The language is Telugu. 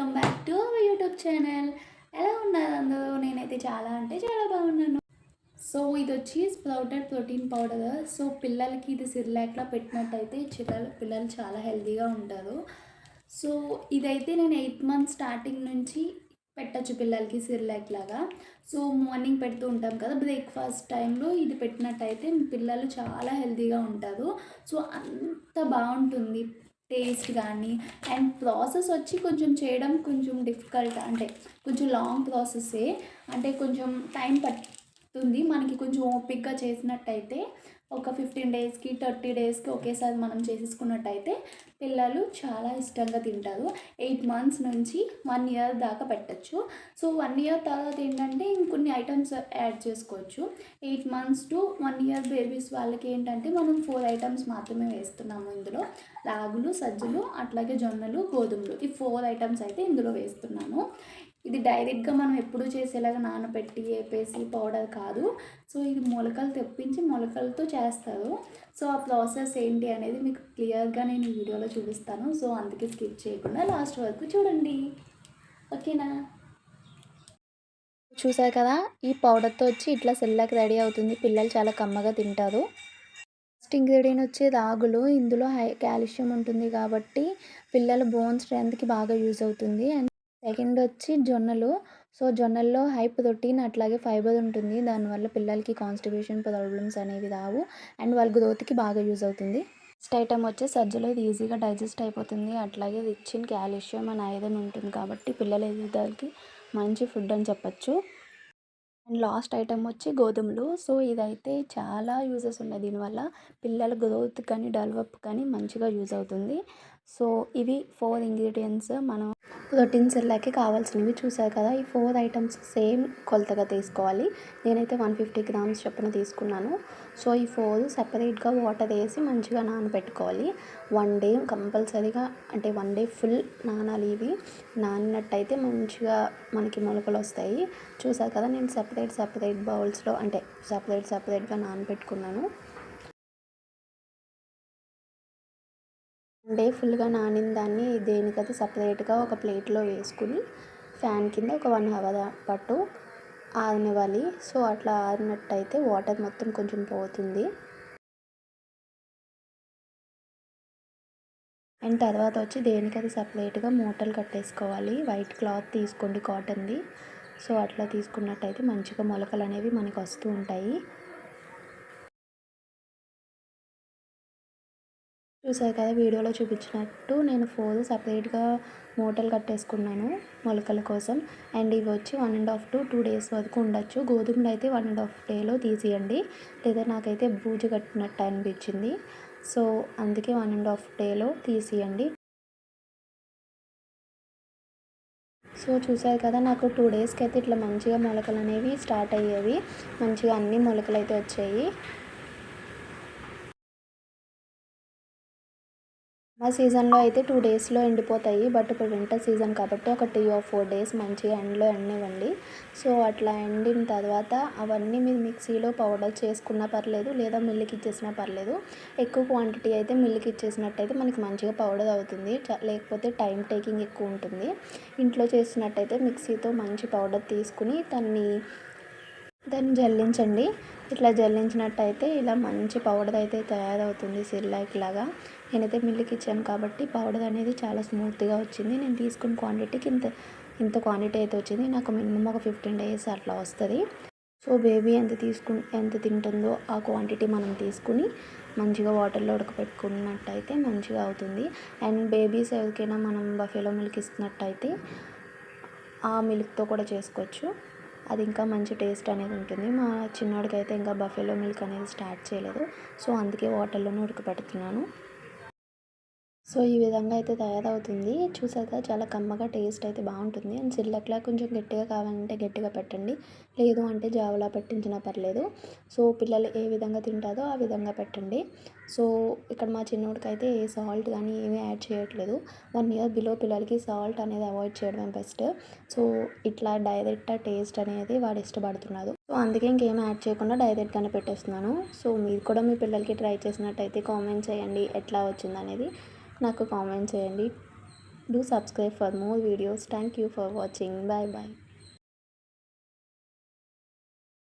Welcome back to our YouTube channel. ఎలా ఉన్నారు అందరూ? నేనైతే చాలా అంటే చాలా బాగున్నాను. సో ఇది వచ్చి స్ప్రౌటెడ్ ప్రోటీన్ పౌడర్. సో పిల్లలకి ఇది సిర్లాక్లా పెట్టినట్టయితే పిల్లలు చాలా హెల్తీగా ఉంటారు. సో ఇదైతే నేను 8 మంత్స్ స్టార్టింగ్ నుంచి పెట్టచ్చు పిల్లలకి సిర్లాక్ లాగా. సో మార్నింగ్ పెడుతూ ఉంటాం కదా బ్రేక్ఫాస్ట్ టైంలో ఇది పెట్టినట్టయితే పిల్లలు చాలా హెల్తీగా ఉంటారు. సో అంత బాగుంటుంది టేస్ట్ కానీ. అండ్ ప్రాసెస్ వచ్చి కొంచెం చేయడం కొంచెం డిఫికల్ట్, అంటే కొంచెం లాంగ్ ప్రాసెస్సే, అంటే కొంచెం టైం పడుతుంది. మనకి కొంచెం ఓపిక్గా చేసినట్టయితే ఒక 15 డేస్కి 30 డేస్కి ఒకేసారి మనం చేసేసుకున్నట్టయితే పిల్లలు చాలా ఇష్టంగా తింటారు. 8 మంత్స్ నుంచి 1 ఇయర్ దాకా పెట్టచ్చు. సో 1 ఇయర్ తర్వాత ఏంటంటే ఇంకొన్ని ఐటమ్స్ యాడ్ చేసుకోవచ్చు. 8 మంత్స్ టు 1 ఇయర్ బేబీస్ వాళ్ళకి ఏంటంటే మనం 4 ఐటమ్స్ మాత్రమే వేస్తున్నాము ఇందులో. రాగులు, సజ్జలు, అట్లాగే జొన్నలు, గోధుమలు, ఈ 4 ఐటమ్స్ అయితే ఇందులో వేస్తున్నాను. ఇది డైరెక్ట్గా మనం ఎప్పుడు చేసేలాగా నానబెట్టి వేపేసి పౌడర్ కాదు. సో ఇది మొలకలు తెప్పించి మొలకలతో చేస్తారు. సో ఆ ప్రాసెస్ ఏంటి అనేది మీకు క్లియర్గా నేను ఈ వీడియోలో చూపిస్తాను. సో అందుకే స్కిప్ చేయకుండా లాస్ట్ వరకు చూడండి, ఓకేనా? చూసారు కదా, ఈ పౌడర్తో వచ్చి ఇట్లా సెల్లాకి రెడీ అవుతుంది. పిల్లలు చాలా కమ్మగా తింటారు. ఫస్ట్ ఇంగ్రీడియంట్ వచ్చి రాగులు. ఇందులో హై కాల్షియం ఉంటుంది కాబట్టి పిల్లల బోన్ స్ట్రెంత్కి బాగా యూజ్ అవుతుంది. అండ్ సెకండ్ వచ్చి జొన్నలు. సో జొన్నల్లో హై ప్రోటీన్ అట్లాగే ఫైబర్ ఉంటుంది. దానివల్ల పిల్లలకి కాన్స్టిపేషన్ ప్రాబ్లమ్స్ అనేవి రావు. అండ్ వాళ్ళ గ్రోత్కి బాగా యూజ్ అవుతుంది. నెక్స్ట్ ఐటమ్ వచ్చి సజ్జలు. ఇది ఈజీగా డైజెస్ట్ అయిపోతుంది. అట్లాగే rich in calcium and iron ఉంటుంది కాబట్టి పిల్లల ఎదుగుదలకి మంచి ఫుడ్ అని చెప్పచ్చు. అండ్ లాస్ట్ ఐటమ్ వచ్చి గోధుమలు. సో ఇదైతే చాలా యూజెస్ ఉన్నాయి. దీనివల్ల పిల్లల గ్రోత్ కానీ డెవలప్ కానీ మంచిగా యూజ్ అవుతుంది. సో ఇవి 4 ఇంగ్రీడియంట్స్ మనం ప్రోటీన్ సెల్లాకి కావాల్సినవి. చూసారు కదా, ఈ 4 ఐటమ్స్ సేమ్ కొలతగా తీసుకోవాలి. నేనైతే 150 గ్రామ్స్ చొప్పున తీసుకున్నాను. సో ఈ 4 సెపరేట్గా వాటర్ వేసి మంచిగా నానబెట్టుకోవాలి. 1 డే కంపల్సరీగా, అంటే 1 డే ఫుల్ నానాలి. ఇవి నానినట్టయితే మంచిగా మనకి మొలకలు వస్తాయి. చూసారు కదా, నేను సెపరేట్ బౌల్స్లో, అంటే సెపరేట్గా నానబెట్టుకున్నాను. 1 డే ఫుల్గా నానిన దాన్ని దేనికైతే సపరేట్గా ఒక ప్లేట్లో వేసుకుని ఫ్యాన్ కింద ఒక 1 అవర్ పాటు ఆరనివ్వాలి. సో అట్లా ఆరినట్టయితే వాటర్ మొత్తం కొంచెం పోతుంది. అండ్ తర్వాత వచ్చి దేనికైతే సపరేట్గా మూటలు కట్టేసుకోవాలి. వైట్ క్లాత్ తీసుకోండి, కాటన్ది. సో అట్లా తీసుకున్నట్టయితే మంచిగా మొలకలు అనేవి మనకు వస్తూ ఉంటాయి. చూసారు కదా, వీడియోలో చూపించినట్టు నేను 4 సపరేట్గా మూటలు కట్టేసుకున్నాను మొలకల కోసం. అండ్ ఇవి వచ్చి 1.5 to 2 డేస్ వరకు ఉండొచ్చు. గోధుమలు అయితే 1.5 డేలో తీసేయండి, లేదా నాకైతే బూజు కట్టినట్టు అనిపించింది. సో అందుకే 1.5 డేలో తీసేయండి. సో చూసారు కదా, నాకు 2 డేస్కి అయితే ఇట్లా మంచిగా మొలకలు అనేవి స్టార్ట్ అయ్యేవి. మంచిగా అన్ని మొలకలు అయితే వచ్చాయి. ఆ సీజన్లో అయితే 2 డేస్లో ఎండిపోతాయి. బట్ ఇప్పుడు వింటర్ సీజన్ కాబట్టి ఒక 3 or 4 డేస్ మంచిగా ఎండలో ఎండనివ్వండి. సో అట్లా ఎండిన తర్వాత అవన్నీ మీరు మిక్సీలో పౌడర్ చేసుకున్నా పర్లేదు, లేదా మిల్లుకి ఇచ్చేసినా పర్లేదు. ఎక్కువ క్వాంటిటీ అయితే మిల్లుకి ఇచ్చేసినట్టయితే మనకి మంచిగా పౌడర్ అవుతుంది. లేకపోతే టైం టేకింగ్ ఎక్కువ ఉంటుంది. ఇంట్లో చేసినట్టయితే మిక్సీతో మంచి పౌడర్ తీసుకుని దాన్ని జల్లించండి. ఇట్లా జల్లించినట్టయితే ఇలా మంచి పౌడర్ అయితే తయారవుతుంది సిర్లాక్ లాగా. నేనైతే మిల్లుకి ఇచ్చాను కాబట్టి పౌడర్ అనేది చాలా స్మూత్గా వచ్చింది. నేను తీసుకున్న క్వాంటిటీకి ఇంత క్వాంటిటీ అయితే వచ్చింది. నాకు మినిమం ఒక 15 డేస్ అట్లా వస్తుంది. సో బేబీ ఎంత తింటుందో ఆ క్వాంటిటీ మనం తీసుకుని మంచిగా వాటర్లో ఉడకపెట్టుకున్నట్టయితే మంచిగా అవుతుంది. అండ్ బేబీస్ ఎవరికైనా మనం బఫెలో మిల్క్ ఇస్తున్నట్టయితే ఆ మిల్క్తో కూడా చేసుకోవచ్చు. అది ఇంకా మంచి టేస్ట్ అనేది ఉంటుంది. మా చిన్నోడికి అయితే ఇంకా బఫెలో మిల్క్ అనేది స్టార్ట్ చేయలేదు. సో అందుకే వాటర్లోనే ఉడకపెడుతున్నాను. సో ఈ విధంగా అయితే తయారవుతుంది. చూసాక చాలా కమ్మగా టేస్ట్ అయితే బాగుంటుంది. అండ్ సిర్లాక్లా కొంచెం గట్టిగా కావాలంటే గట్టిగా పెట్టండి, లేదు అంటే జావలా పెట్టించినా పర్లేదు. సో పిల్లలు ఏ విధంగా తింటారో ఆ విధంగా పెట్టండి. సో ఇక్కడ మా చిన్నోడికి అయితే ఏ సాల్ట్ కానీ ఏమీ యాడ్ చేయట్లేదు. 1 ఇయర్ బిలో పిల్లలకి సాల్ట్ అనేది అవాయిడ్ చేయడమే బెస్ట్. సో ఇట్లా డైరెక్ట్ టేస్ట్ అనేది వాడు ఇష్టపడుతున్నారు. సో అందుకే ఇంకేం యాడ్ చేయకుండా డైరెక్ట్గానే పెట్టేస్తున్నాను. సో మీరు కూడా మీ పిల్లలకి ట్రై చేసినట్టయితే కామెంట్ చేయండి ఎట్లా వచ్చిందనేది. నాకు కామెంట్ చేయండి. Do subscribe for more videos. Thank you for watching. Bye bye.